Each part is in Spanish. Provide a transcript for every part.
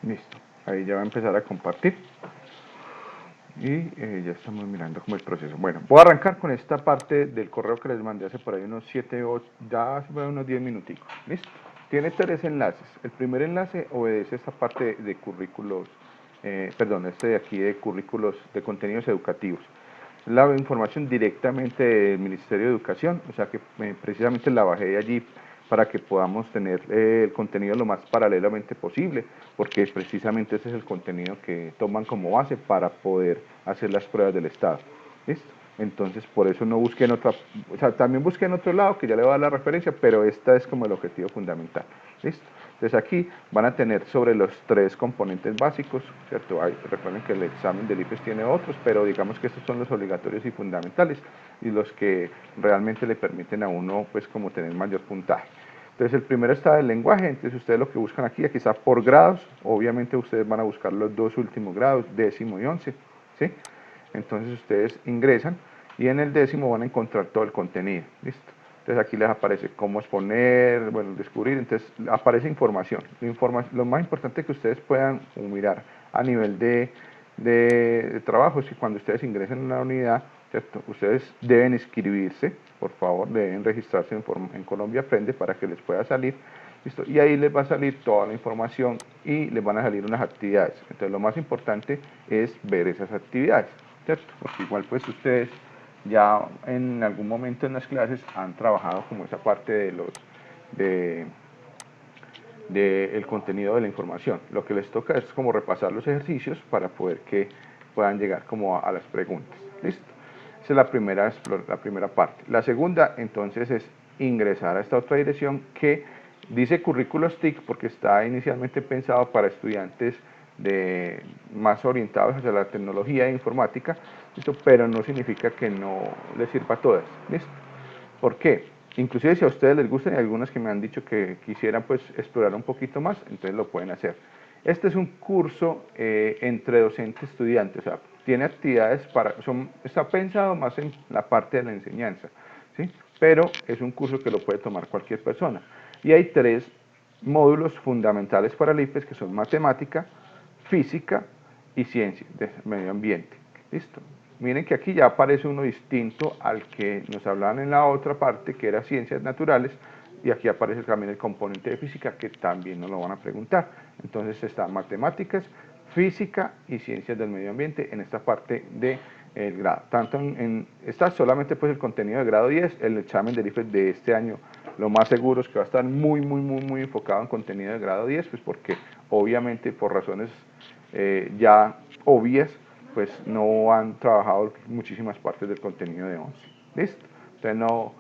Listo, ahí ya va a empezar a compartir y ya estamos mirando como el proceso. Bueno, voy a arrancar con esta parte del correo que les mandé hace por ahí unos 7, 8, ya hace por ahí unos 10 minuticos. Listo, tiene 3 enlaces. El primer enlace obedece esta parte de currículos, este de aquí de currículos de contenidos educativos. La información directamente del Ministerio de Educación, o sea que precisamente la bajé de allí para que podamos tener el contenido lo más paralelamente posible, porque precisamente ese es el contenido que toman como base para poder hacer las pruebas del Estado. ¿Listo? Entonces, por eso no busqué en otra, o sea, también busqué en otro lado, que ya le voy a dar la referencia, pero esta es como el objetivo fundamental. ¿Listo? Entonces aquí van a tener sobre los 3 componentes básicos, ¿cierto? Recuerden que el examen del IFES tiene otros, pero digamos que estos son los obligatorios y fundamentales y los que realmente le permiten a uno pues como tener mayor puntaje. Entonces el primero está el lenguaje, entonces ustedes lo que buscan aquí está por grados, obviamente ustedes van a buscar los 2 últimos grados, 10º y 11, ¿sí? Entonces ustedes ingresan y en el 10º van a encontrar todo el contenido, ¿listo? Entonces aquí les aparece cómo exponer, bueno, descubrir, entonces aparece información. Lo más importante que ustedes puedan mirar a nivel de trabajo es que cuando ustedes ingresen en la unidad, ¿cierto? Ustedes deben inscribirse, por favor, deben registrarse en Colombia Aprende para que les pueda salir, ¿listo? Y ahí les va a salir toda la información y les van a salir unas actividades. Entonces lo más importante es ver esas actividades, ¿cierto? Porque igual pues ustedes ya en algún momento en las clases han trabajado como esa parte de el contenido de la información. Lo que les toca es como repasar los ejercicios para poder que puedan llegar como a las preguntas. ¿Listo? Esa es la primera parte. La segunda entonces es ingresar a esta otra dirección que dice currículos TIC porque está inicialmente pensado para estudiantes más orientados hacia la tecnología e informática, ¿listo? Pero no significa que no les sirva a todas. ¿Listo? ¿Por qué? Inclusive si a ustedes les gustan y algunas que me han dicho que quisieran pues explorar un poquito más, entonces lo pueden hacer. Este es un curso entre docente y estudiante, o sea, tiene actividades está pensado más en la parte de la enseñanza, ¿sí? Pero es un curso que lo puede tomar cualquier persona. Y hay 3 módulos fundamentales para el IFES que son matemática, física y ciencia de medio ambiente. ¿Listo? Miren que aquí ya aparece uno distinto al que nos hablaban en la otra parte, que era ciencias naturales, y aquí aparece también el componente de física, que también nos lo van a preguntar. Entonces está matemáticas, física y ciencias del medio ambiente en esta parte del grado. Tanto está solamente pues el contenido de grado 10, el examen del IFES de este año, lo más seguro es que va a estar muy enfocado en contenido de grado 10, pues porque obviamente por razones ya obvias, pues no han trabajado muchísimas partes del contenido de 11. ¿Listo? Entonces no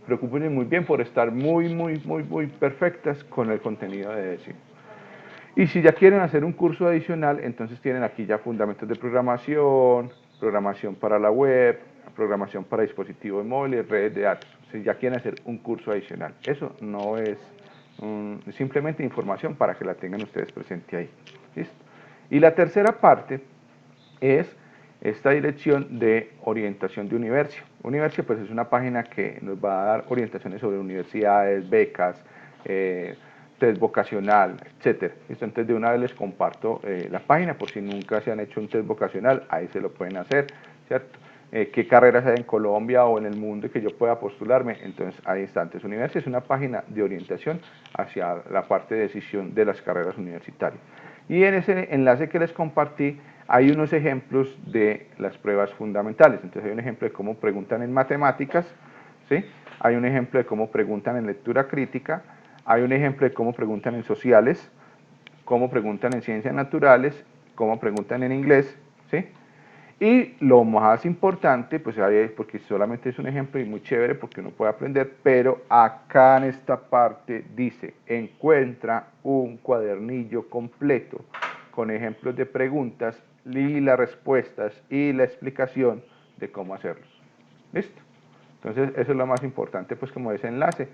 preocupen muy bien por estar muy perfectas con el contenido de décimo. Y si ya quieren hacer un curso adicional, entonces tienen aquí ya fundamentos de programación, programación para la web, programación para dispositivos móviles, redes de datos. Si ya quieren hacer un curso adicional, eso no es simplemente información para que la tengan ustedes presente ahí. ¿Listo? Y la tercera parte es esta dirección de orientación de Universio. Universio pues es una página que nos va a dar orientaciones sobre universidades, becas, test vocacional, etcétera. Entonces de una vez les comparto la página por si nunca se han hecho un test vocacional, ahí se lo pueden hacer, ¿cierto? Qué carreras hay en Colombia o en el mundo que yo pueda postularme, entonces ahí está. Entonces Universio es una página de orientación hacia la parte de decisión de las carreras universitarias. Y en ese enlace que les compartí hay unos ejemplos de las pruebas fundamentales. Entonces hay un ejemplo de cómo preguntan en matemáticas, ¿sí? Hay un ejemplo de cómo preguntan en lectura crítica, hay un ejemplo de cómo preguntan en sociales, cómo preguntan en ciencias naturales, cómo preguntan en inglés, ¿sí? Y lo más importante, pues porque solamente es un ejemplo y muy chévere porque uno puede aprender, pero acá en esta parte dice, encuentra un cuadernillo completo con ejemplos de preguntas y las respuestas y la explicación de cómo hacerlos. ¿Listo? Entonces eso es lo más importante, pues como ese enlace,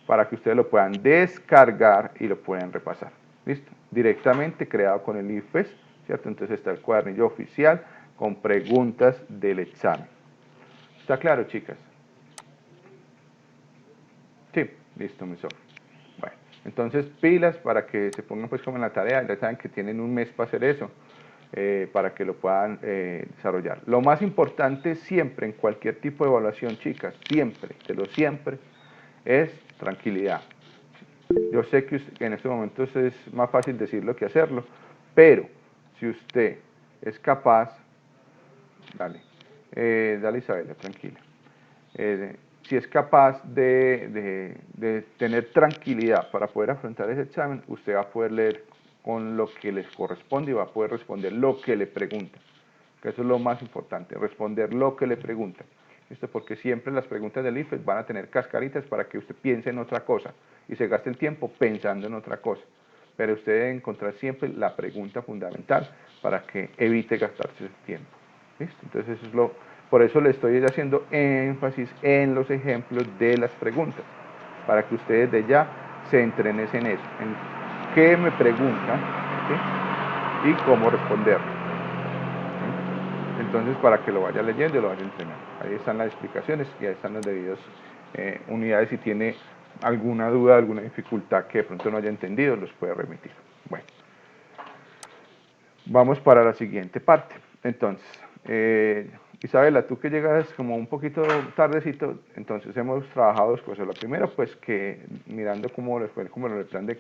para que ustedes lo puedan descargar y lo puedan repasar. ¿Listo? Directamente creado con el IFES, ¿cierto? Entonces está el cuadernillo oficial con preguntas del examen. ¿Está claro, chicas? Sí, listo, mi software. Bueno, Entonces, pilas para que se pongan pues como en la tarea, ya saben que tienen un mes para hacer eso, para que lo puedan desarrollar. Lo más importante siempre, en cualquier tipo de evaluación, chicas, siempre, de lo siempre, es tranquilidad. Yo sé que en estos momentos es más fácil decirlo que hacerlo, pero si usted es capaz, dale Isabela, tranquila. Si es capaz de tener tranquilidad para poder afrontar ese examen, usted va a poder leer con lo que les corresponde y va a poder responder lo que le preguntan. Que eso es lo más importante, responder lo que le preguntan. ¿Listo? Porque siempre las preguntas del IFES van a tener cascaritas para que usted piense en otra cosa y se gaste el tiempo pensando en otra cosa. Pero usted debe encontrar siempre la pregunta fundamental para que evite gastarse el tiempo. ¿Listo? Entonces eso es por eso le estoy haciendo énfasis en los ejemplos de las preguntas, para que ustedes de ya se entrenen en eso, en qué me preguntan, ¿sí? Y cómo responder. ¿Sí? Entonces, para que lo vaya leyendo y lo vaya entrenando. Ahí están las explicaciones y ahí están las debidas unidades. Si tiene alguna duda, alguna dificultad que de pronto no haya entendido, los puede remitir. Bueno, vamos para la siguiente parte. Entonces, Isabela, tú que llegas como un poquito tardecito, entonces hemos trabajado dos cosas. La primera, pues que mirando cómo les fue como el plan de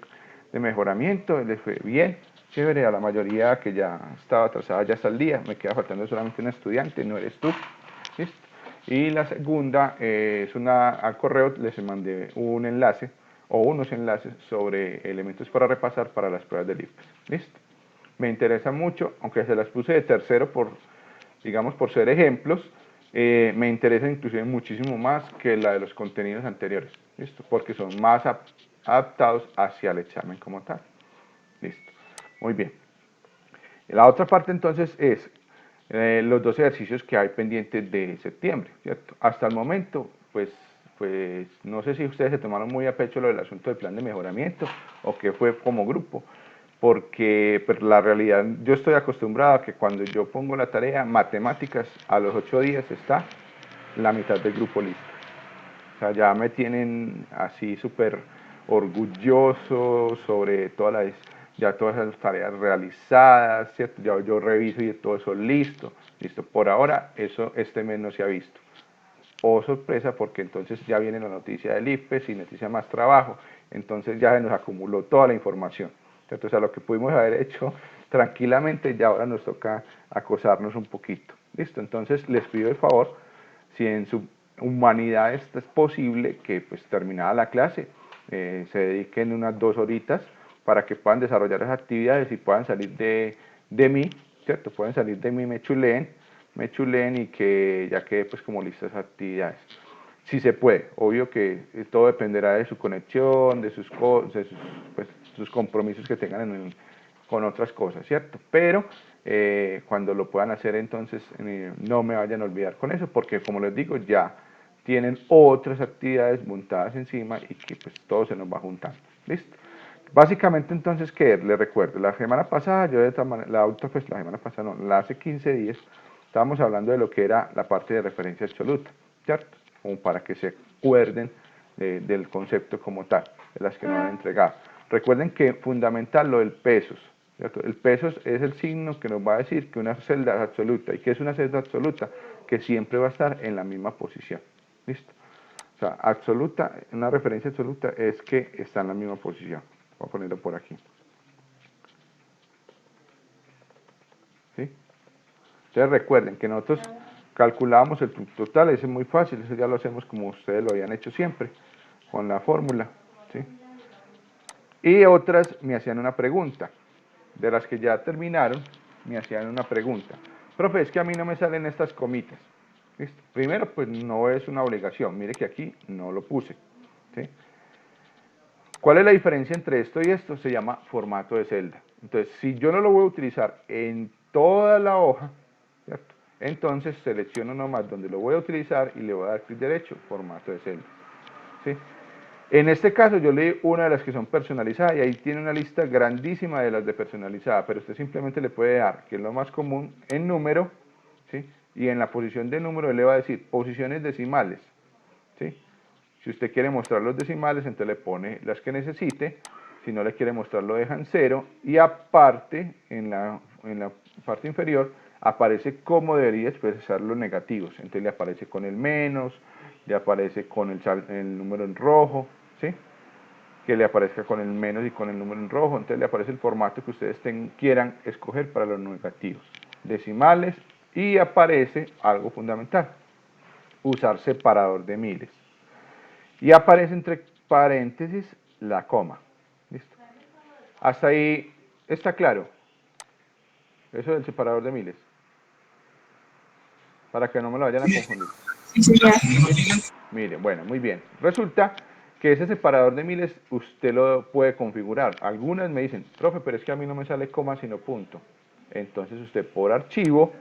mejoramiento, les fue bien, chévere, a la mayoría que ya estaba atrasada ya está al día, me queda faltando solamente un estudiante, no eres tú. ¿Listo? Y la segunda es al correo les mandé un enlace o unos enlaces sobre elementos para repasar para las pruebas del IFES. ¿Listo? Me interesa mucho, aunque se las puse de tercero digamos, por ser ejemplos, me interesa inclusive muchísimo más que la de los contenidos anteriores, ¿listo? Porque son más adaptados hacia el examen como tal. Listo. Muy bien. La otra parte entonces es los dos ejercicios que hay pendientes de septiembre, ¿cierto? Hasta el momento, pues no sé si ustedes se tomaron muy a pecho lo del asunto del plan de mejoramiento o qué fue como grupo, porque pues, la realidad, yo estoy acostumbrado a que cuando yo pongo la tarea, matemáticas, a los 8 días está la mitad del grupo listo. O sea, ya me tienen así súper orgulloso sobre ya todas esas tareas realizadas, ¿cierto? Ya yo reviso y todo eso listo. Por ahora, este mes no se ha visto. Oh, sorpresa, porque entonces ya viene la noticia del IFES y noticia más trabajo. Entonces ya se nos acumuló toda la información. Entonces, a lo que pudimos haber hecho tranquilamente, ya ahora nos toca acosarnos un poquito. Listo, entonces les pido el favor, si en su humanidad esto es posible, que pues terminada la clase, se dediquen unas 2 horitas para que puedan desarrollar las actividades y puedan salir de mí, ¿cierto? Pueden salir de mí, me chuleen y que ya quede pues como listas actividades. Si se puede, obvio que todo dependerá de su conexión, de sus compromisos que tengan con otras cosas, ¿cierto? Pero cuando lo puedan hacer entonces no me vayan a olvidar con eso, porque como les digo, ya tienen otras actividades montadas encima y que pues todo se nos va juntando, ¿listo? Básicamente entonces, ¿qué? Les recuerdo, la semana pasada, yo de esta manera, la semana pasada no, hace 15 días, estábamos hablando de lo que era la parte de referencia absoluta, ¿cierto? Como para que se acuerden del concepto como tal, de las que nos han entregado. Recuerden que fundamental lo del pesos, ¿cierto? El pesos es el signo que nos va a decir que una celda es absoluta. ¿Y qué es una celda absoluta? Que siempre va a estar en la misma posición, ¿listo? O sea, absoluta, una referencia absoluta es que está en la misma posición. Voy a ponerlo por aquí. ¿Sí? Entonces recuerden que nosotros calculábamos el punto total, eso es muy fácil, eso ya lo hacemos como ustedes lo habían hecho siempre, con la fórmula. ¿Sí? Y otras me hacían una pregunta, de las que ya terminaron, me hacían una pregunta. Profe, es que a mí no me salen estas comitas. ¿Listo? Primero, pues no es una obligación, mire que aquí no lo puse. ¿Sí? ¿Cuál es la diferencia entre esto y esto? Se llama formato de celda. Entonces, si yo no lo voy a utilizar en toda la hoja, ¿cierto? Entonces selecciono nomás donde lo voy a utilizar y le voy a dar clic derecho, formato de celda. ¿Sí? En este caso yo leí una de las que son personalizadas y ahí tiene una lista grandísima de las de personalizada, pero usted simplemente le puede dar, que es lo más común, en número, ¿sí? Y en la posición de número él le va a decir posiciones decimales, ¿sí? Si usted quiere mostrar los decimales, entonces le pone las que necesite Si no le quiere mostrar, lo deja en 0. Y aparte, en la parte inferior, aparece cómo debería expresar los negativos. Entonces le aparece con el menos, le aparece con el número en rojo, ¿sí? Que le aparezca con el menos y con el número en rojo. Entonces le aparece el formato que ustedes quieran escoger para los negativos. Decimales, y aparece algo fundamental: usar separador de miles. Y aparece entre paréntesis la coma. ¿Listo? Hasta ahí está claro. Eso del separador de miles. Para que no me lo vayan a confundir. Miren, bueno, muy bien. Resulta que ese separador de miles usted lo puede configurar. Algunas me dicen, profe, pero es que a mí no me sale coma sino punto. Entonces usted por archivo,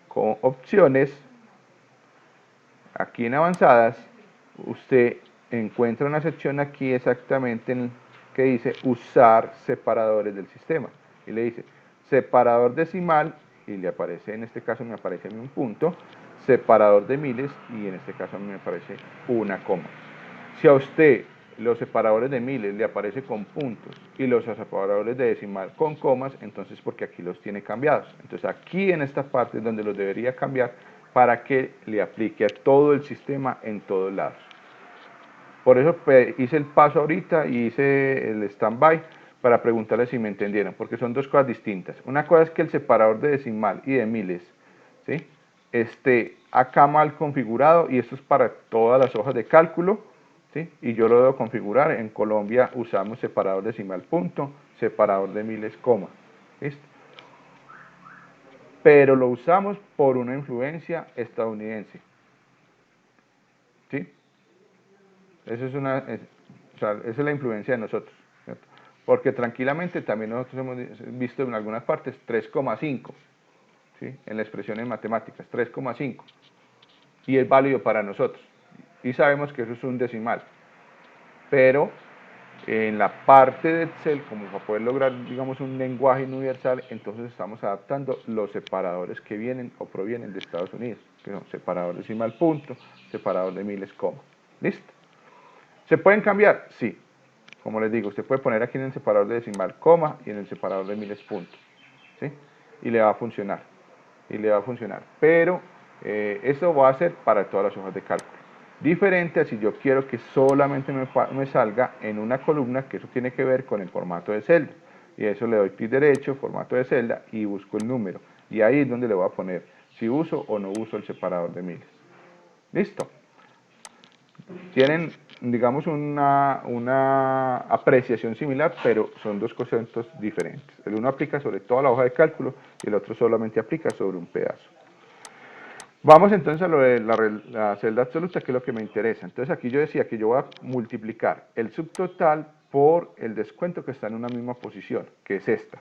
con opciones, aquí en avanzadas, usted encuentra una sección aquí exactamente que dice usar separadores del sistema. Y le dice separador decimal, y le aparece, en este caso me aparece a mí un punto, separador de miles, y en este caso a mí me aparece una coma. Si a usted los separadores de miles le aparece con puntos y los separadores de decimal con comas, entonces porque aquí los tiene cambiados. Entonces aquí en esta parte es donde los debería cambiar para que le aplique a todo el sistema en todos lados. Por eso hice el paso ahorita y hice el stand-by para preguntarles si me entendieron, porque son dos cosas distintas. Una cosa es que el separador de decimal y de miles, ¿sí?, esté acá mal configurado, y esto es para todas las hojas de cálculo, ¿sí?, y yo lo debo configurar. En Colombia usamos separador decimal punto, separador de miles coma, ¿listo? Pero lo usamos por una influencia estadounidense, ¿sí? Eso es esa es la influencia de nosotros, ¿cierto? Porque tranquilamente también nosotros hemos visto en algunas partes 3,5, ¿sí?, en la expresión en matemáticas, 3,5, y es válido para nosotros. Y sabemos que eso es un decimal. Pero en la parte de Excel, como para poder lograr, digamos, un lenguaje universal, entonces estamos adaptando los separadores que vienen o provienen de Estados Unidos, que son separador decimal punto, separador de miles coma. ¿Listo? ¿Se pueden cambiar? Sí. Como les digo, usted puede poner aquí en el separador de decimal coma y en el separador de miles punto, ¿sí? Y le va a funcionar. Y le va a funcionar. Pero eso va a ser para todas las hojas de cálculo. Diferente a si yo quiero que solamente me salga en una columna, que eso tiene que ver con el formato de celda. Y eso le doy clic derecho, formato de celda, y busco el número. Y ahí es donde le voy a poner si uso o no uso el separador de miles. ¿Listo? Tienen, digamos, una apreciación similar, pero son dos conceptos diferentes. El uno aplica sobre toda la hoja de cálculo y el otro solamente aplica sobre un pedazo. Vamos entonces a lo de la celda absoluta, que es lo que me interesa. Entonces aquí yo decía que yo voy a multiplicar el subtotal por el descuento que está en una misma posición, que es esta.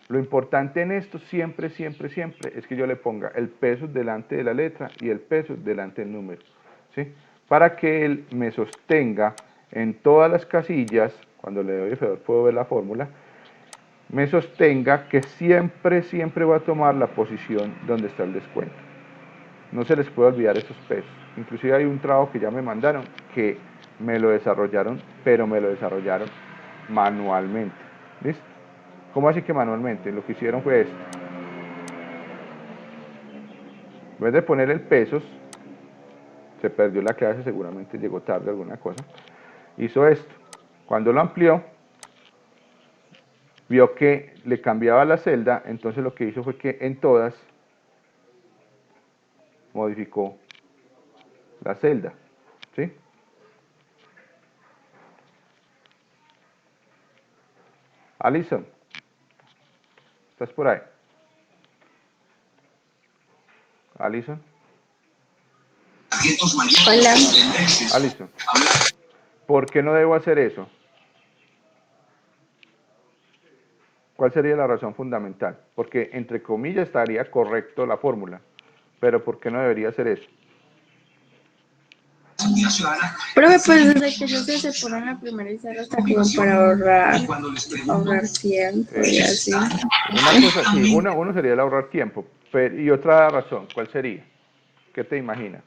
Lo importante en esto siempre, siempre, siempre es que yo le ponga el peso delante de la letra y el peso delante del número, ¿sí?, para que él me sostenga en todas las casillas. Cuando le doy F2 puedo ver la fórmula. Me sostenga que siempre, siempre va a tomar la posición donde está el descuento. No se les puede olvidar esos pesos. Inclusive hay un trabajo que ya me mandaron que me lo desarrollaron, pero me lo desarrollaron manualmente. ¿Listo? ¿Cómo así que manualmente? Lo que hicieron fue esto. En vez de poner el pesos, se perdió la clase, seguramente llegó tarde alguna cosa, hizo esto. Cuando lo amplió, vio que le cambiaba la celda, entonces lo que hizo fue que en todas modificó la celda, ¿sí? Alison, ¿estás por ahí? Alison. Hola. Alison, ¿por qué no debo hacer eso? ¿Cuál sería la razón fundamental? Porque, entre comillas, estaría correcto la fórmula, pero ¿por qué no debería hacer eso? Profe, pues desde que yo se ponen la primera y se hasta como para ahorrar tiempo y así. Una cosa, sí, uno sería el ahorrar tiempo, pero, y otra razón, ¿cuál sería? ¿Qué te imaginas?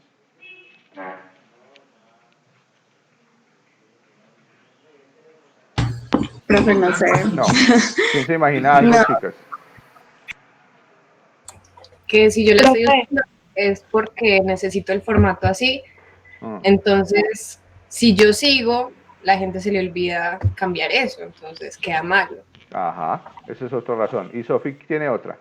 Profe, no sé. No. ¿Quién se imagina algo, No, chicas? Que si yo le estoy Profe, usando es porque necesito el formato así. Mm, Entonces, si yo sigo, la gente se le olvida cambiar eso, entonces queda malo. Ajá, esa es otra razón. Y Sofi tiene otra.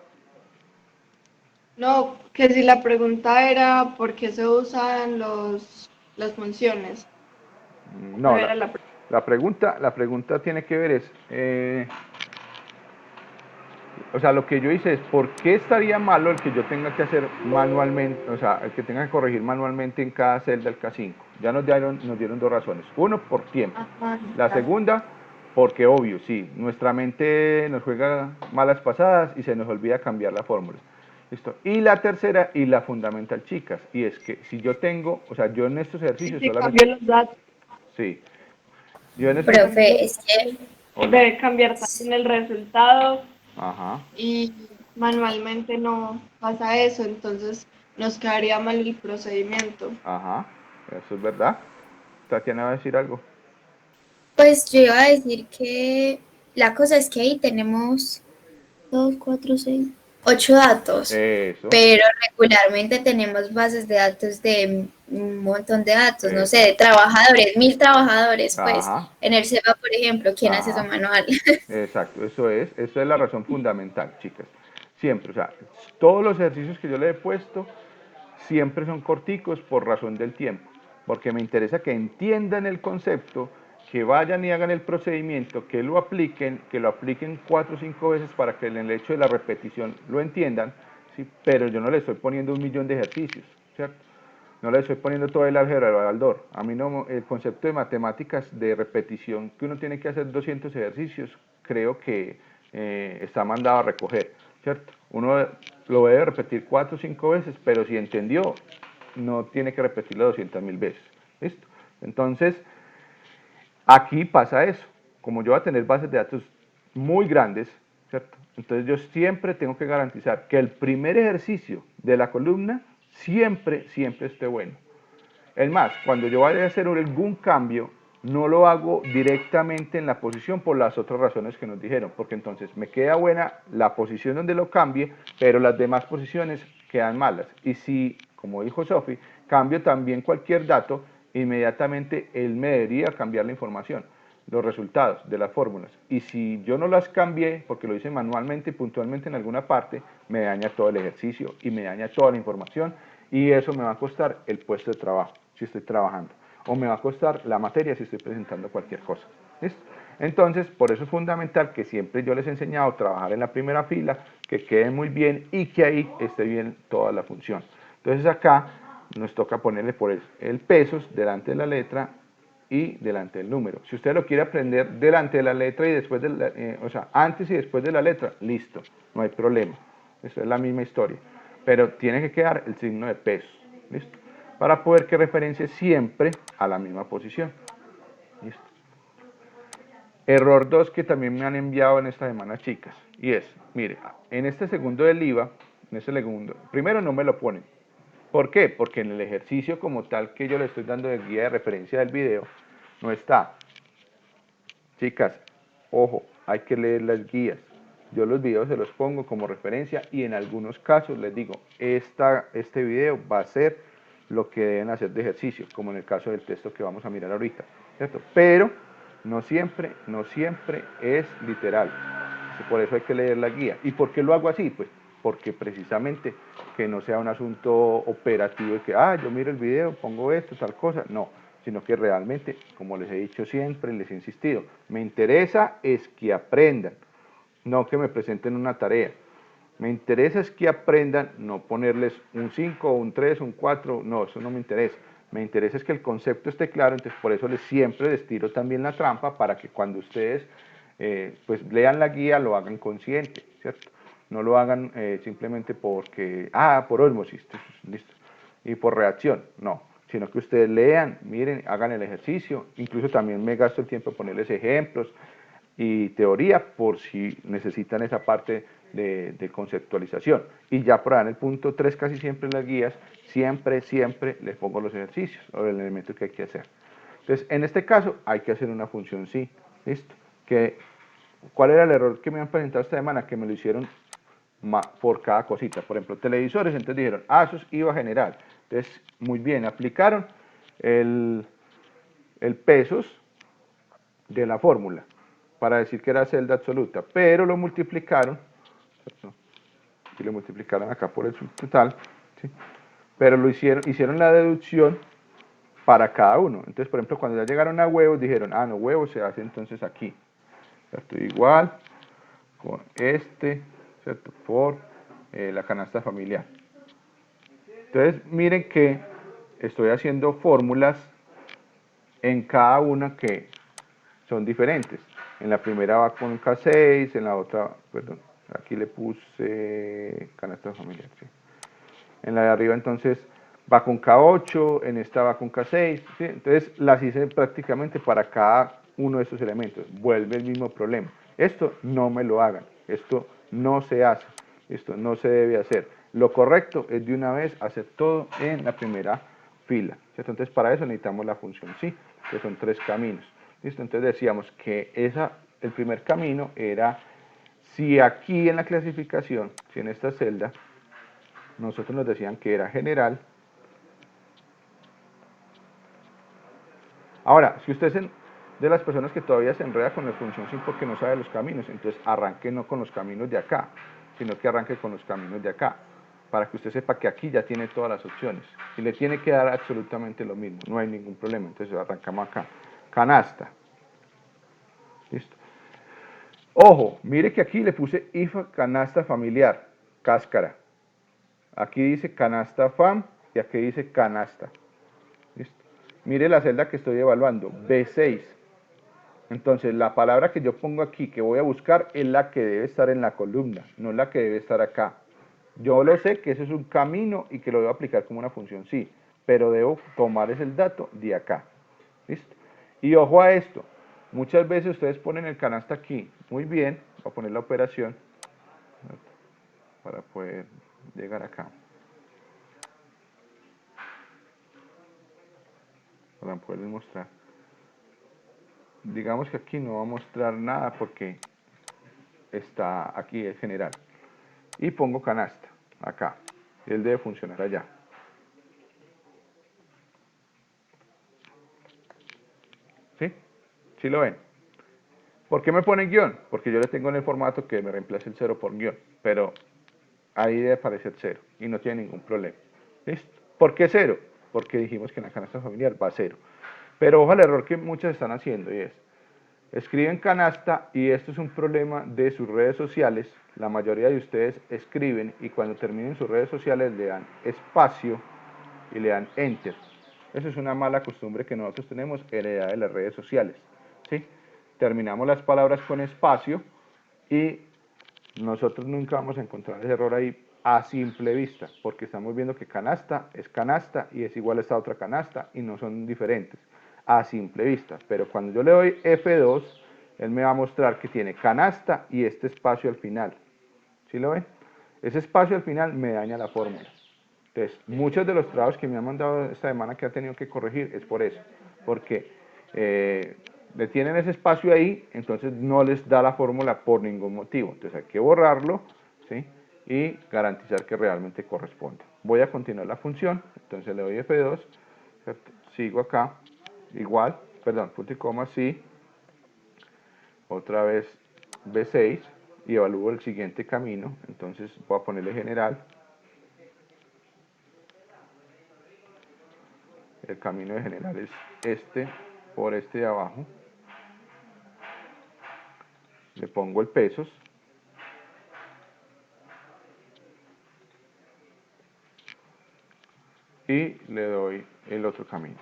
no, que si la pregunta era por qué se usan las funciones. ¿Cuál No, era la la pregunta tiene que ver es, o sea, lo que yo hice es, ¿por qué estaría malo el que yo tenga que hacer manualmente, o sea, el que tenga que corregir manualmente en cada celda del K5? Ya nos dieron dos razones. Uno, por tiempo. La pregunta? segunda, porque obvio, sí, nuestra mente nos juega malas pasadas y se nos olvida cambiar la fórmula. ¿Listo? Y la tercera y la fundamental, chicas, y es que si yo tengo, o sea, yo en estos Y ejercicios si solamente, cambio los datos, sí, yo en estos, profe, es que hola, debe cambiar también el resultado ajá, y manualmente no pasa eso, entonces nos quedaría mal el procedimiento. ajá, eso es verdad. Tatiana va a decir algo. pues yo iba a decir que la cosa es que ahí tenemos 2, 4, 6, 8 datos, Eso, pero regularmente tenemos bases de datos de un montón de datos, no sé, de exacto, trabajadores, 1000 trabajadores, pues ajá, en el SEBA, por ejemplo, ¿quién hace eso ajá, manual? exacto, eso es la razón fundamental, chicas. Siempre, o sea, todos los ejercicios que yo le he puesto siempre son corticos por razón del tiempo, porque me interesa que entiendan el concepto, que vayan y hagan el procedimiento, que lo apliquen 4 o 5 veces para que en el hecho de la repetición lo entiendan, ¿sí? Pero yo no les estoy poniendo 1 millón de ejercicios, ¿cierto? No les estoy poniendo todo el álgebra de Baldor. A mí no, el concepto de matemáticas de repetición, que uno tiene que hacer 200 ejercicios, creo que está mandado a recoger, ¿cierto? Uno lo debe repetir 4 o 5 veces, pero si entendió, no tiene que repetirlo 200.000 veces. ¿Listo? Entonces, aquí pasa eso. Como yo voy a tener bases de datos muy grandes, ¿cierto? Entonces yo siempre tengo que garantizar que el primer ejercicio de la columna siempre esté bueno. Es más, cuando yo vaya a hacer algún cambio, no lo hago directamente en la posición por las otras razones que nos dijeron, porque entonces me queda buena la posición donde lo cambie, pero las demás posiciones quedan malas. Y si, como dijo Sofi, cambio también cualquier dato, inmediatamente él me debería cambiar la información, los resultados de las fórmulas. Y si yo no las cambié, porque lo hice manualmente y puntualmente en alguna parte, me daña todo el ejercicio y me daña toda la información y eso me va a costar el puesto de trabajo si estoy trabajando o me va a costar la materia si estoy presentando cualquier cosa. ¿Listo? Entonces, por eso es fundamental que siempre yo les he enseñado a trabajar en la primera fila, que quede muy bien y que ahí esté bien toda la función. Entonces acá nos toca ponerle por el pesos delante de la letra y delante del número. Si usted lo quiere aprender delante de la letra y después de la, o sea, antes y después de la letra, listo, no hay problema. Eso es la misma historia. Pero tiene que quedar el signo de pesos, ¿listo? Para poder que referencie siempre a la misma posición. ¿Listo? Error 2 que también me han enviado en esta semana, chicas, y es, mire, en este segundo del IVA, en este segundo, primero no me lo ponen. ¿Por qué? Porque en el ejercicio como tal que yo le estoy dando de guía de referencia del video, no está. Chicas, ojo, hay que leer las guías. Yo los videos se los pongo como referencia y en algunos casos les digo, este video va a ser lo que deben hacer de ejercicio, como en el caso del texto que vamos a mirar ahorita, ¿cierto? Pero no siempre es literal. Por eso hay que leer la guía. ¿Y por qué lo hago así? Pues porque precisamente que no sea un asunto operativo de que, yo miro el video, pongo esto, tal cosa. No, sino que realmente, como les he dicho siempre, les he insistido, me interesa es que aprendan, no que me presenten una tarea. Me interesa es que aprendan, no ponerles un 5, un 3, un 4, no, eso no me interesa. Me interesa es que el concepto esté claro, entonces por eso siempre les tiro también la trampa para que cuando ustedes pues lean la guía lo hagan consciente, ¿cierto? No lo hagan simplemente porque, por ósmosis, listo, y por reacción, no, sino que ustedes lean, miren, hagan el ejercicio, incluso también me gasto el tiempo en ponerles ejemplos, y teoría por si necesitan esa parte de conceptualización. Y ya por ahí en el punto 3 casi siempre en las guías, siempre les pongo los ejercicios o el elemento que hay que hacer. Entonces, en este caso hay que hacer una función sí, ¿listo? Que ¿Cuál era el error que me han presentado esta semana? Que me lo hicieron por cada cosita. Por ejemplo, televisores, entonces dijeron, eso es IVA general. Entonces, muy bien, aplicaron el pesos de la fórmula para decir que era celda absoluta, pero lo multiplicaron, ¿cierto? Y lo multiplicaron acá por el subtotal, ¿sí? Pero hicieron la deducción para cada uno. Entonces, por ejemplo, cuando ya llegaron a huevos, dijeron, no, huevos se hace entonces aquí, ¿cierto? Igual con ¿cierto? Por la canasta familiar. Entonces, miren que estoy haciendo fórmulas en cada una que son diferentes. En la primera va con K6, en la otra, perdón, aquí le puse canasta familiar, ¿sí? En la de arriba entonces va con K8, en esta va con K6, ¿sí? Entonces las hice prácticamente para cada uno de estos elementos. Vuelve el mismo problema. Esto no me lo hagan, esto no se hace, esto no se debe hacer. Lo correcto es de una vez hacer todo en la primera fila, ¿cierto? Entonces para eso necesitamos la función sí, que son 3 caminos. ¿Listo? Entonces decíamos que el primer camino era si aquí en la clasificación, si en esta celda, nosotros nos decían que era general. Ahora, si usted es de las personas que todavía se enreda con la función sin porque no sabe los caminos, entonces arranque no con los caminos de acá, sino que arranque con los caminos de acá, para que usted sepa que aquí ya tiene todas las opciones y le tiene que dar absolutamente lo mismo, no hay ningún problema. Entonces arrancamos acá, canasta. Listo. Ojo, mire que aquí le puse IFA canasta familiar, cáscara. Aquí dice canasta FAM y aquí dice canasta. ¿Listo? Mire la celda que estoy evaluando, B6. Entonces la palabra que yo pongo aquí, que voy a buscar, es la que debe estar en la columna, no la que debe estar acá. Yo lo sé que eso es un camino y que lo debo aplicar como una función, sí, pero debo tomar ese dato de acá. ¿Listo? Y ojo a esto, muchas veces ustedes ponen el canasta aquí, muy bien, voy a poner la operación para poder llegar acá. Para poderles mostrar. Digamos que aquí no va a mostrar nada porque está aquí el general. Y pongo canasta acá. Él debe funcionar allá. ¿Sí? ¿Sí lo ven? ¿Por qué me ponen guión? Porque yo le tengo en el formato que me reemplace el 0 por guión. Pero ahí debe aparecer 0 y no tiene ningún problema. ¿Listo? ¿Por qué 0? Porque dijimos que en la canasta familiar va 0. Pero ojo al error que muchos están haciendo y es, escriben canasta y esto es un problema de sus redes sociales. La mayoría de ustedes escriben y cuando terminen sus redes sociales le dan espacio y le dan enter. Eso es una mala costumbre que nosotros tenemos heredada de las redes sociales. ¿Sí? Terminamos las palabras con espacio y nosotros nunca vamos a encontrar ese error ahí a simple vista, porque estamos viendo que canasta es canasta y es igual a esta otra canasta y no son diferentes a simple vista. Pero cuando yo le doy F2, él me va a mostrar que tiene canasta y este espacio al final. ¿Sí lo ven? Ese espacio al final me daña la fórmula. Entonces, muchos de los trabajos que me han mandado esta semana que ha tenido que corregir es por eso, porque le tienen ese espacio ahí, entonces no les da la fórmula por ningún motivo. Entonces hay que borrarlo, ¿sí? Y garantizar que realmente corresponde. Voy a continuar la función, entonces le doy F2, ¿cierto? Sigo acá, igual, perdón, punto y coma, sí, otra vez B6 y evalúo el siguiente camino, entonces voy a ponerle general. El camino de general es este por este de abajo. Le pongo el pesos. Y le doy el otro camino.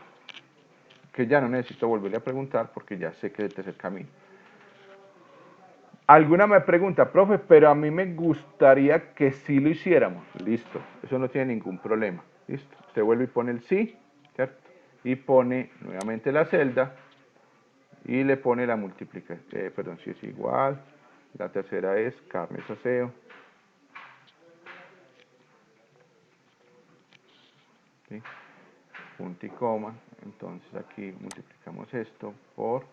Que ya no necesito volverle a preguntar porque ya sé que es el tercer camino. Alguna me pregunta, profe, pero a mí me gustaría que sí lo hiciéramos. Listo, eso no tiene ningún problema. Listo, usted vuelve y pone el sí, ¿cierto? Y pone nuevamente la celda y le pone la multiplicación, perdón, si es igual. La tercera es carnes aseo. ¿Sí? Punto y coma. Entonces aquí multiplicamos esto por,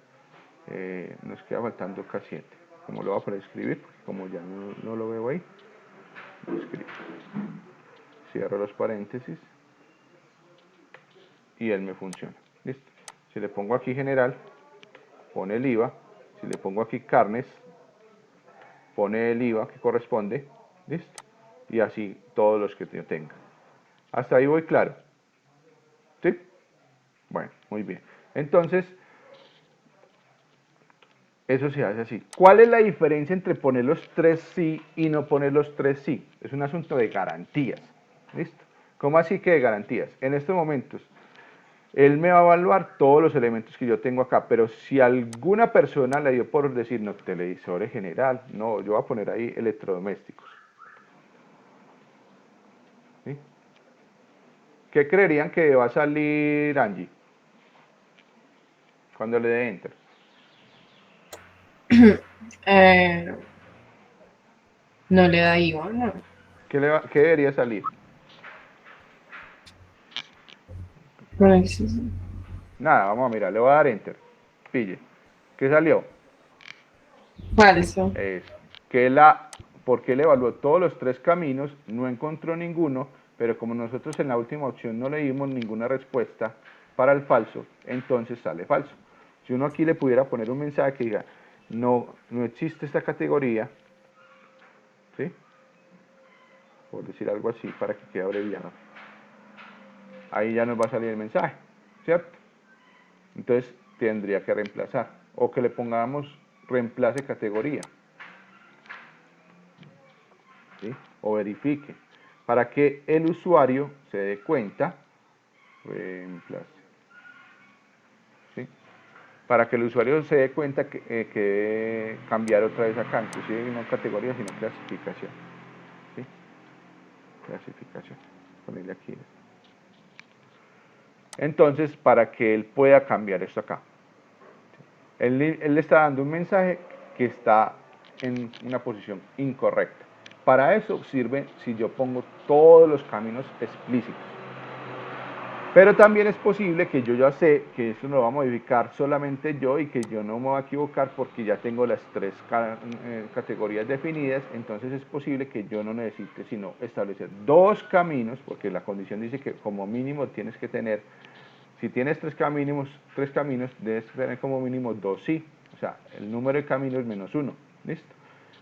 nos queda faltando K7. como lo voy a poner a escribir, porque como ya no lo veo ahí, lo escribo. Cierro los paréntesis y él me funciona. Listo. Si le pongo aquí general, pone el IVA. Si le pongo aquí carnes, pone el IVA que corresponde. Listo. Y así todos los que yo tenga. Hasta ahí voy claro. ¿Sí? Bueno, muy bien. Entonces, eso se hace así. ¿Cuál es la diferencia entre poner los 3 sí y no poner los 3 sí? Es un asunto de garantías. ¿Listo? ¿Cómo así que de garantías? En estos momentos, él me va a evaluar todos los elementos que yo tengo acá, pero si alguna persona le dio por decir, no, televisores general, no, yo voy a poner ahí electrodomésticos. ¿Sí? ¿Qué creerían que va a salir Angie cuando le dé enter? No le da IVA, no. ¿Qué debería salir? No existe. Nada, vamos a mirar, le voy a dar enter. Pille. ¿Qué salió? Falso. Eso. Porque él evaluó todos los 3 caminos, no encontró ninguno, pero como nosotros en la última opción no le dimos ninguna respuesta para el falso, entonces sale falso. Si uno aquí le pudiera poner un mensaje que diga, no existe esta categoría, ¿sí? Por decir algo así para que quede abreviado. Ahí ya nos va a salir el mensaje, ¿cierto? Entonces tendría que reemplazar, o que le pongamos reemplace categoría, ¿sí? O verifique, para que el usuario se dé cuenta, reemplace, ¿sí? Para que el usuario se dé cuenta que debe cambiar otra vez acá, inclusive no categoría, sino clasificación, ¿sí? Clasificación, ponerle aquí. Entonces, para que él pueda cambiar esto acá. Él le está dando un mensaje que está en una posición incorrecta. Para eso sirve si yo pongo todos los caminos explícitos. Pero también es posible que yo ya sé que eso lo va a modificar solamente yo y que yo no me voy a equivocar porque ya tengo las 3 categorías definidas. Entonces es posible que yo no necesite sino establecer 2 caminos, porque la condición dice que como mínimo tienes que tener, si tienes 3 caminos, debes tener como mínimo 2 sí. O sea, el número de caminos menos 1. ¿Listo?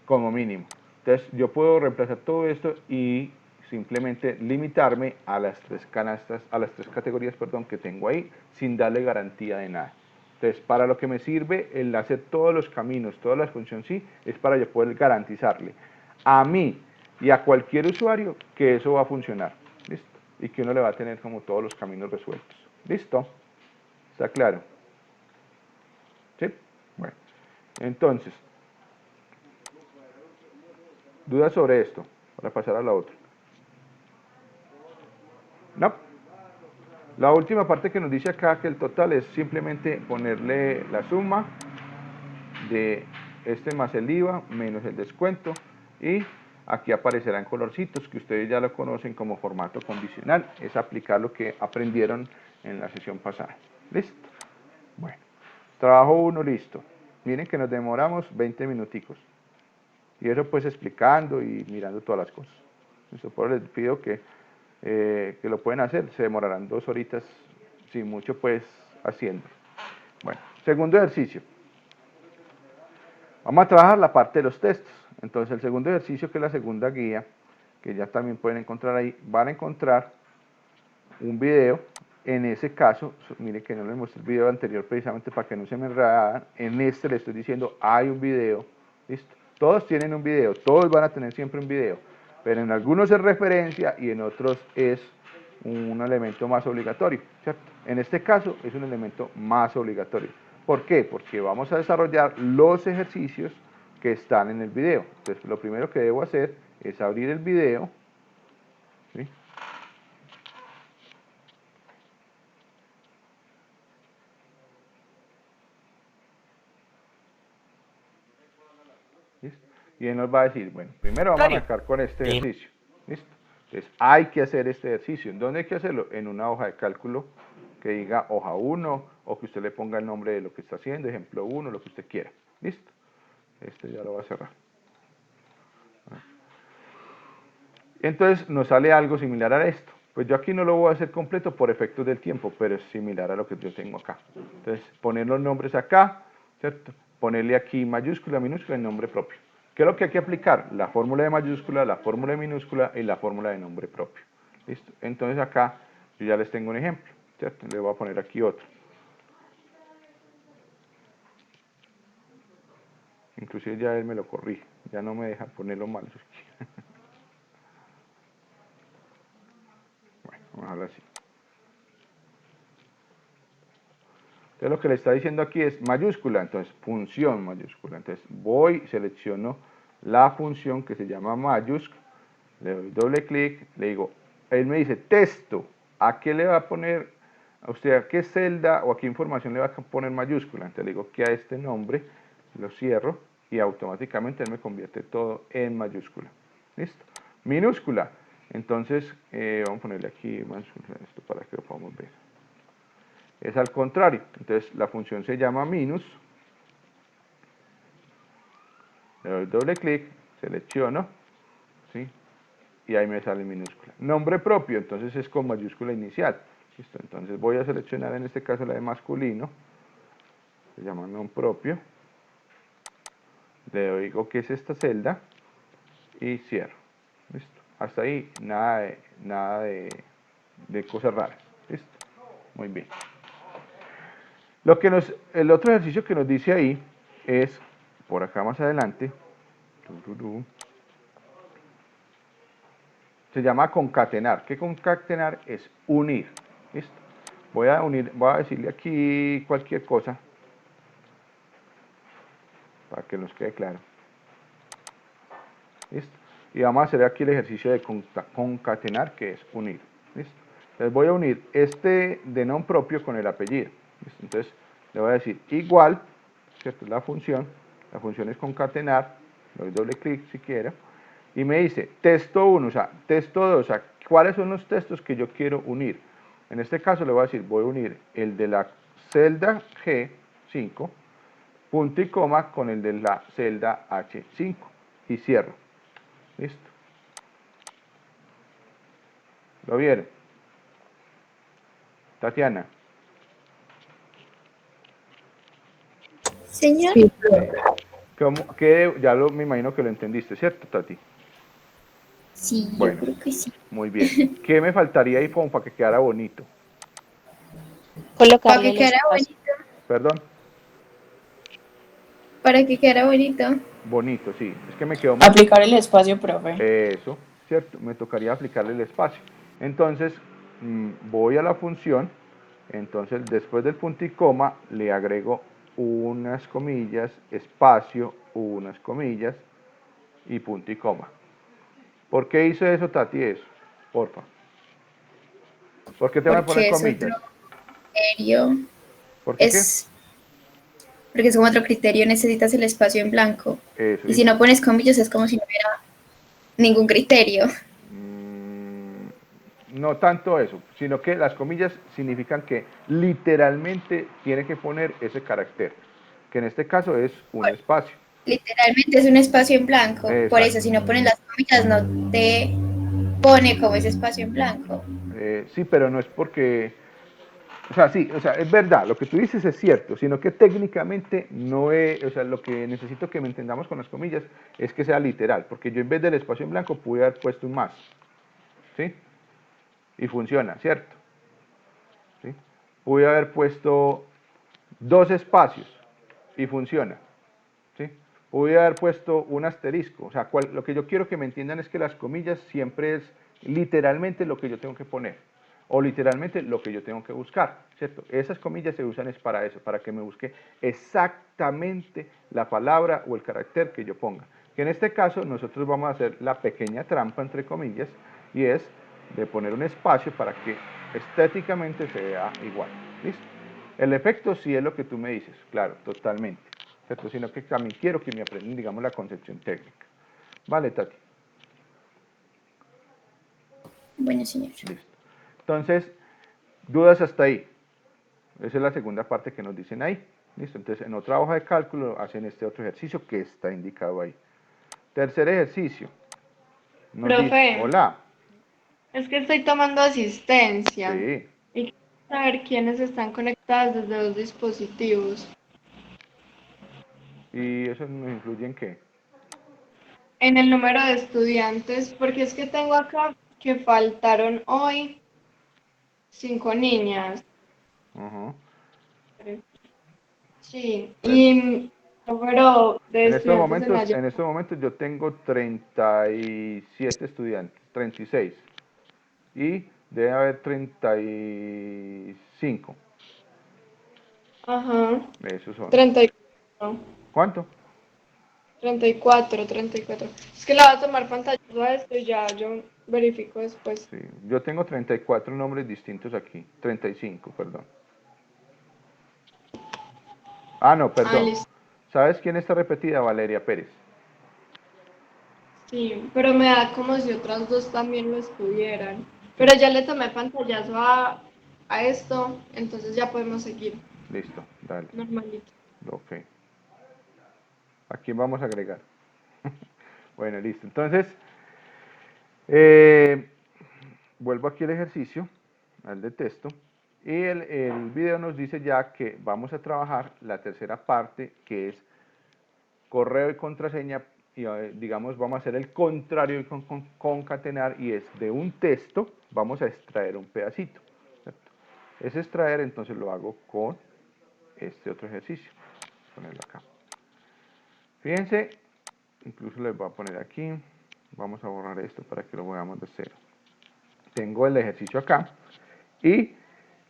Como mínimo. Entonces yo puedo reemplazar todo esto y simplemente limitarme a las 3 canastas, a las 3 categorías, perdón, que tengo ahí, sin darle garantía de nada. Entonces, para lo que me sirve el hacer todos los caminos, todas las funciones sí, es para yo poder garantizarle a mí y a cualquier usuario que eso va a funcionar. ¿Listo? Y que uno le va a tener como todos los caminos resueltos. ¿Listo? ¿Está claro? ¿Sí? Bueno, entonces, ¿dudas sobre esto? Para pasar a la otra. No. La última parte que nos dice acá que el total es simplemente ponerle la suma de este más el IVA menos el descuento y aquí aparecerán colorcitos que ustedes ya lo conocen como formato condicional. Es aplicar lo que aprendieron en la sesión pasada. ¿Listo? Bueno, trabajo 1 listo. Miren que nos demoramos 20 minuticos. Y eso pues explicando y mirando todas las cosas. Eso por les pido que lo pueden hacer, se demorarán 2 horitas, sin mucho pues haciendo. Bueno, segundo ejercicio. Vamos a trabajar la parte de los textos. Entonces el segundo ejercicio, que es la segunda guía, que ya también pueden encontrar ahí, van a encontrar un video. En ese caso, mire que no les mostré el video anterior precisamente para que no se me enredaran. En este le estoy diciendo, hay un video, ¿listo? Todos tienen un video, todos van a tener siempre un video, pero en algunos es referencia y en otros es un elemento más obligatorio, ¿cierto? En este caso es un elemento más obligatorio. ¿Por qué? Porque vamos a desarrollar los ejercicios que están en el video. Entonces, lo primero que debo hacer es abrir el video, ¿sí? ¿Listo? Y él nos va a decir, bueno, primero vamos a arrancar con este ejercicio. ¿Listo? Entonces, hay que hacer este ejercicio. ¿En dónde hay que hacerlo? En una hoja de cálculo que diga hoja 1 o que usted le ponga el nombre de lo que está haciendo, ejemplo 1, lo que usted quiera. ¿Listo? Este ya lo voy a cerrar. Entonces nos sale algo similar a esto. Pues yo aquí no lo voy a hacer completo por efectos del tiempo, pero es similar a lo que yo tengo acá. Entonces, poner los nombres acá, ¿cierto? Ponerle aquí mayúscula, minúscula y nombre propio. ¿Qué es lo que hay que aplicar? La fórmula de mayúscula, la fórmula de minúscula y la fórmula de nombre propio. ¿Listo? Entonces acá yo ya les tengo un ejemplo, ¿cierto? Le voy a poner aquí otro. Inclusive ya él me lo corrige, ya no me deja ponerlo mal. Bueno, vamos a hablar así. Entonces lo que le está diciendo aquí es mayúscula, entonces función mayúscula. Entonces voy, selecciono la función que se llama mayúscula, le doy doble clic, le digo, él me dice texto, ¿a qué le va a poner, a usted a qué celda o a qué información le va a poner mayúscula? Entonces le digo que a este nombre, lo cierro y automáticamente él me convierte todo en mayúscula. ¿Listo? Minúscula, entonces vamos a ponerle aquí mayúscula, esto para que lo podamos ver. Es al contrario, entonces la función se llama minus, le doy doble clic, selecciono, ¿sí? Y ahí me sale minúscula. Nombre propio, entonces es con mayúscula inicial. ¿Listo? Entonces voy a seleccionar en este caso la de masculino, se llama nombre propio, le digo que es esta celda y cierro. ¿Listo? Hasta ahí nada de cosas raras. ¿Listo? Muy bien. El otro ejercicio que nos dice ahí es, por acá más adelante, se llama concatenar. ¿Qué concatenar? Es unir. ¿Listo? Voy a decirle aquí cualquier cosa para que nos quede claro. ¿Listo? Y vamos a hacer aquí el ejercicio de concatenar, que es unir. ¿Listo? Entonces voy a unir este de nombre propio con el apellido. ¿Listo? Entonces le voy a decir igual, ¿cierto? La función es concatenar, le doy doble clic si quiero, y me dice texto 1, o sea, texto 2, o sea, ¿cuáles son los textos que yo quiero unir? En este caso le voy a decir, voy a unir el de la celda G5, punto y coma con el de la celda H5, y cierro. ¿Listo? ¿Lo vieron? Tatiana. Señor. Sí, Me imagino que lo entendiste, ¿cierto, Tati? Sí, yo Bueno, creo que sí. muy bien. ¿Qué me faltaría ahí como para que quedara bonito? Para Colocarle que el quedara espacio. bonito. Perdón, Para que quedara bonito. bonito, sí. Es que me quedó mal. Aplicar el espacio, profe. Eso, ¿cierto? Me tocaría aplicarle el espacio. Entonces, voy a la función, entonces después del punto y coma le agrego unas comillas, espacio, unas comillas y punto y coma. ¿Por qué hice eso, Tati? Eso, porfa. ¿Por qué te van a poner Porque es otro comillas? criterio. ¿Por qué qué? Porque es como otro criterio, necesitas el espacio en blanco. Eso, Y si no pones comillas es como si no hubiera ningún criterio. no tanto eso, sino que las comillas significan que literalmente tiene que poner ese carácter, que en este caso es un espacio. Literalmente es un espacio en blanco. Por eso, Exacto. si no pones las comillas, no te pone como ese espacio en blanco. Sí, pero no es porque, o sea, sí, o sea, es verdad, lo que tú dices es cierto, sino que técnicamente no es, o sea, lo que necesito que me entendamos con las comillas es que sea literal, porque yo en vez del espacio en blanco pude haber puesto un más, ¿sí? Y funciona, ¿cierto? ¿Sí? Pude haber puesto dos espacios y funciona, ¿sí? Pude haber puesto un asterisco, o sea, lo que yo quiero que me entiendan es que las comillas siempre es literalmente lo que yo tengo que poner, o literalmente lo que yo tengo que buscar, ¿cierto? Esas comillas se usan es para eso, para que me busque exactamente la palabra o el carácter que yo ponga. Que en este caso nosotros vamos a hacer la pequeña trampa, entre comillas, y es de poner un espacio para que estéticamente se vea igual, ¿listo? El efecto sí es lo que tú me dices, claro, totalmente, ¿cierto? Sino que también quiero que me aprendan, digamos, la concepción técnica. Vale, Tati. Bueno, señor. Listo. Entonces, dudas hasta ahí. Esa es la segunda parte que nos dicen ahí. Listo, entonces en otra hoja de cálculo hacen este otro ejercicio que está indicado ahí. Tercer ejercicio. Nos dice, Profe, hola. es que estoy tomando asistencia Sí. y quiero saber quiénes están conectados desde los dispositivos. ¿Y eso nos influye en qué? En el número de estudiantes, porque es que tengo acá que faltaron hoy 5 niñas. Ajá. Sí, Entonces, y el número de estudiantes en mayor. en estos momentos yo tengo 37 estudiantes, 36. Y debe haber 35. Ajá, Esos son. 34. ¿Cuánto? 34, 34. Es que la voy a tomar pantallazo a esto y ya yo verifico después. Sí. Yo tengo 34 nombres distintos aquí. 35, perdón. Ah, no, Ah, perdón. listo. ¿Sabes quién está repetida? Valeria Pérez. Sí, pero me da como si otras dos también lo estuvieran. Sí. Pero ya le tomé pantallazo a esto, entonces ya podemos seguir Listo, dale. normalito. Ok. ¿A quién vamos a agregar? Bueno, listo. Entonces, eh, vuelvo aquí al ejercicio, al de texto, y el video nos dice ya que vamos a trabajar la tercera parte, que es correo y contraseña, y digamos vamos a hacer el contrario y concatenar, y es de un texto, vamos a extraer un pedacito. ¿Cierto? Es extraer, entonces lo hago con este otro ejercicio. Ponerlo acá. Fíjense, incluso les voy a poner aquí, vamos a borrar esto para que lo veamos de cero. Tengo el ejercicio acá y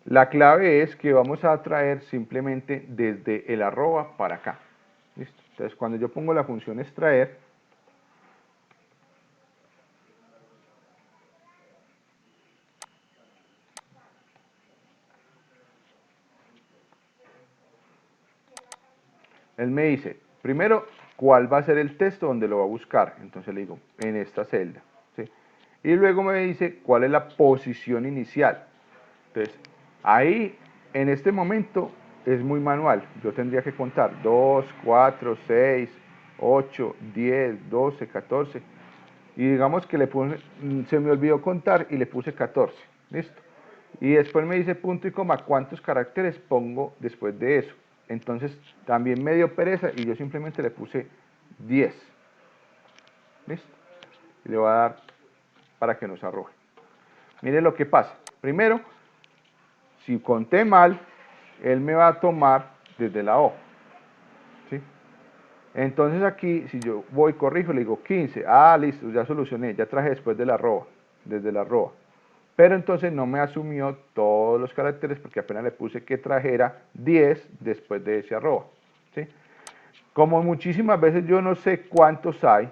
la clave es que vamos a traer simplemente desde el arroba para acá. ¿Listo? Entonces cuando yo pongo la función extraer, él me dice, primero, cuál va a ser el texto donde lo va a buscar. Entonces le digo, en esta celda. ¿Sí? Y luego me dice cuál es la posición inicial. Entonces, ahí, en este momento, es muy manual. Yo tendría que contar 2, 4, 6, 8, 10, 12, 14. Y digamos que se me olvidó contar y le puse 14. ¿Listo? Y después me dice punto y coma, ¿cuántos caracteres pongo después de eso? Entonces, también me dio pereza y yo simplemente le puse 10. ¿Listo? Y le voy a dar para que nos arroje. Mire lo que pasa. Primero, si conté mal, él me va a tomar desde la O. ¿Sí? Entonces aquí, si yo voy, corrijo, le digo 15. Ah, listo, ya solucioné, ya traje después de la arroba, desde la arroba. Pero entonces no me asumió todos los caracteres porque apenas le puse que trajera 10 después de ese arroba. ¿Sí? Como muchísimas veces yo no sé cuántos hay,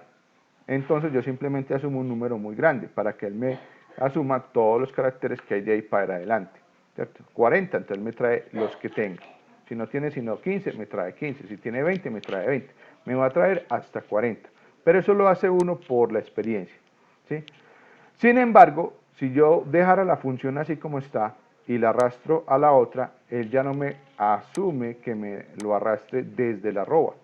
entonces yo simplemente asumo un número muy grande para que él me asuma todos los caracteres que hay de ahí para adelante. ¿Cierto? 40, entonces me trae los que tenga. Si no tiene sino 15, me trae 15. Si tiene 20, me trae 20. Me va a traer hasta 40. Pero eso lo hace uno por la experiencia. ¿Sí? Sin embargo, si yo dejara la función así como está y la arrastro a la otra, él ya no me asume que me lo arrastre desde la arroba.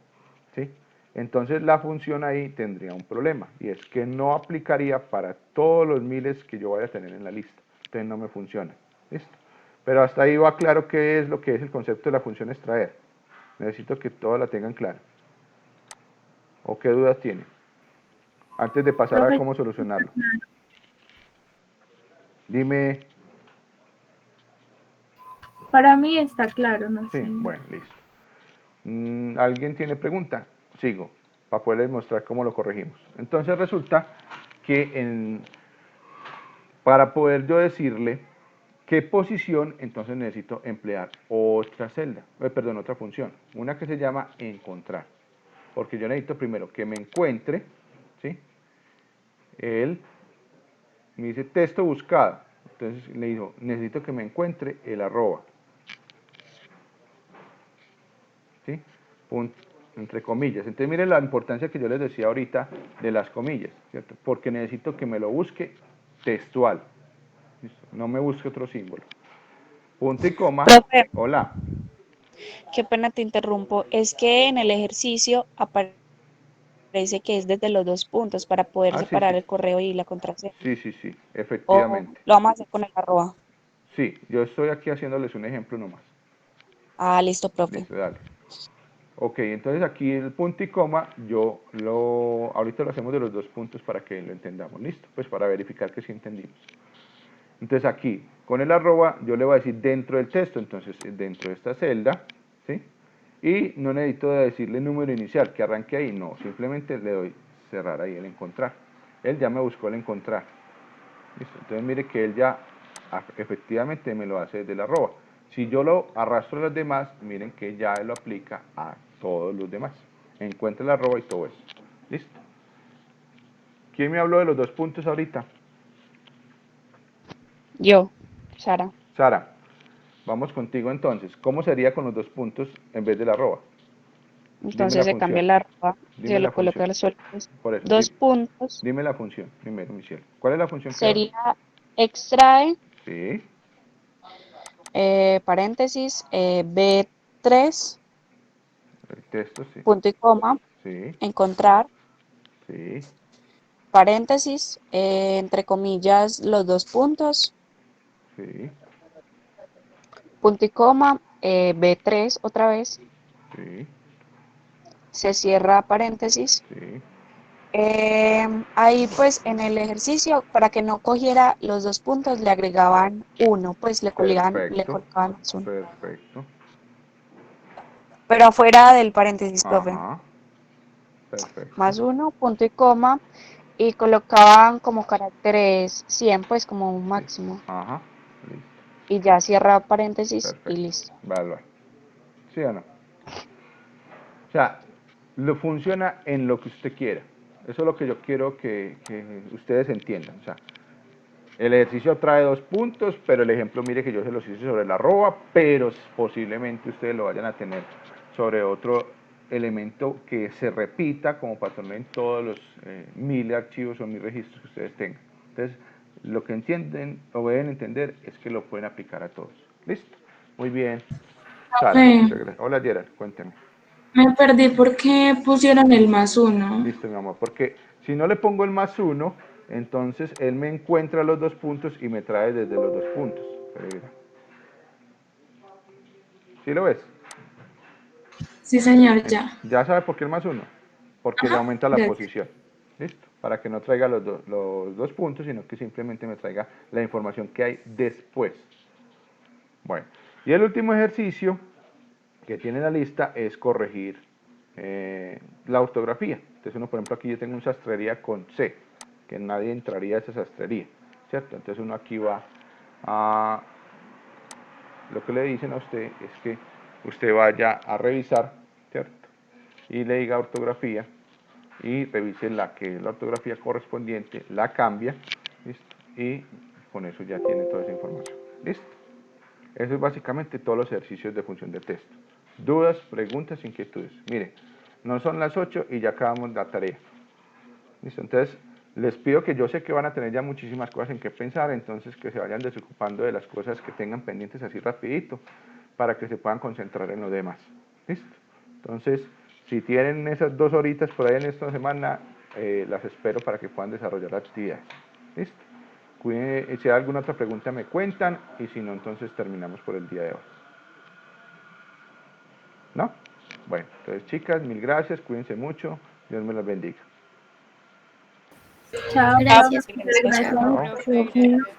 ¿Sí? Entonces la función ahí tendría un problema y es que no aplicaría para todos los miles que yo vaya a tener en la lista. Entonces no me funciona. ¿Listo? Pero hasta ahí va claro qué es lo que es el concepto de la función extraer. Necesito que todos la tengan clara. ¿O qué dudas tienen? Antes de pasar a Profe, cómo solucionarlo. Dime. para mí está claro, no Sí, sé. bueno, listo. ¿Alguien tiene pregunta? Sigo, para poderles mostrar cómo lo corregimos. Entonces resulta que para poder yo decirle qué posición, entonces necesito emplear otra celda, perdón, otra función, una que se llama encontrar. Porque yo necesito primero que me encuentre, ¿sí? Él me dice texto buscado. Entonces le digo, necesito que me encuentre el arroba. ¿Sí? Punto, entre comillas. Entonces miren la importancia que yo les decía ahorita de las comillas, ¿cierto? Porque necesito que me lo busque textual. ¿Listo? No me busque otro símbolo. Punto y coma. Profe, Hola. Qué pena te interrumpo. Es que en el ejercicio aparece que es desde los 2 puntos para poder Ah, sí, separar sí. el correo y la contraseña. Sí, sí, sí, O efectivamente. lo vamos a hacer con el arroba. Sí, yo estoy aquí haciéndoles un ejemplo nomás. Ah, listo, profe. Listo, dale. Ok, entonces aquí el punto y coma, ahorita lo hacemos de los 2 puntos para que lo entendamos, listo, pues para verificar que sí entendimos. Entonces aquí, con el arroba, yo le voy a decir dentro del texto, entonces dentro de esta celda, ¿sí? Y no necesito decirle número inicial, que arranque ahí, no, simplemente le doy cerrar ahí el encontrar. Él ya me buscó el encontrar, listo, entonces mire que él ya efectivamente me lo hace desde el arroba. Si yo lo arrastro a los demás, miren que ya él lo aplica a todos los demás. Encuentra el arroba y todo eso. ¿Listo? ¿Quién me habló de los 2 puntos ahorita? Yo, Sara. Sara, vamos contigo entonces. ¿Cómo sería con los 2 puntos en vez del arroba? Dime la Entonces se cambia función. el arroba, Dime se la lo coloca función. a los sueltos. Por eso, 2 puntos dime la función primero, Michelle. ¿Cuál es la función que hago? sería extrae, Sí, paréntesis, B3, el texto, sí. punto y coma, Sí, encontrar, sí, paréntesis, entre comillas, los 2 puntos, sí, punto y coma, B3 otra vez, sí, se cierra paréntesis. sí. Ahí pues en el ejercicio, para que no cogiera los 2 puntos, le agregaban uno, pues le Perfecto, colocaban más uno. perfecto. Pero afuera del paréntesis, profe, Ajá, perfecto. más uno, punto y coma, y colocaban como caracteres 100, pues como un Sí. máximo. Ajá, listo, Y ya cierra paréntesis y perfecto. listo. Vale, vale. ¿Sí o no? O sea, lo funciona en lo que usted quiera. Eso es lo que yo quiero que ustedes entiendan. O sea, el ejercicio trae 2 puntos, pero el ejemplo, mire que yo se los hice sobre la arroba, pero posiblemente ustedes lo vayan a tener sobre otro elemento que se repita como patrón en todos los 1000 archivos o 1000 registros que ustedes tengan. Entonces, lo que entienden o deben entender es que lo pueden aplicar a todos. ¿Listo? Muy bien. Sara, Profe, muchas gracias. Hola Gerard, cuénteme. me perdí porque pusieron el +1. Listo, mi amor, porque si no le pongo el +1, entonces él me encuentra los 2 puntos y me trae desde los 2 puntos. Pero mira, ¿sí lo ves? Sí, señor, ya. Ya sabe por qué el +1, porque le Ajá, aumenta la gracias. posición. ¿Listo? Para que no traiga los 2 puntos, sino que simplemente me traiga la información que hay después. Bueno, y el último ejercicio que tiene la lista es corregir la ortografía. Entonces uno, por ejemplo, aquí yo tengo un sastrería con C, que nadie entraría a esa sastrería, ¿cierto? Entonces uno aquí va a... Lo que le dicen a usted es que usted vaya a revisar, ¿cierto? Y le diga ortografía y revise la ortografía correspondiente, la cambia, ¿listo? Y con eso ya tiene toda esa información, ¿listo? Eso es básicamente todos los ejercicios de función de texto. Dudas, preguntas, inquietudes. Miren, no son las 8 y ya acabamos la tarea. ¿Listo? Entonces, les pido que yo sé que van a tener ya muchísimas cosas en que pensar, entonces que se vayan desocupando de las cosas que tengan pendientes así rapidito, para que se puedan concentrar en lo demás. ¿Listo? Entonces, si tienen esas 2 horitas por ahí en esta semana, las espero para que puedan desarrollar la actividad. ¿Listo? Si hay alguna otra pregunta me cuentan y si no, entonces terminamos por el día de hoy. ¿No? Bueno, entonces chicas, mil gracias, cuídense mucho, Dios me las bendiga. Gracias, Gracias. profe. Chao. Chao.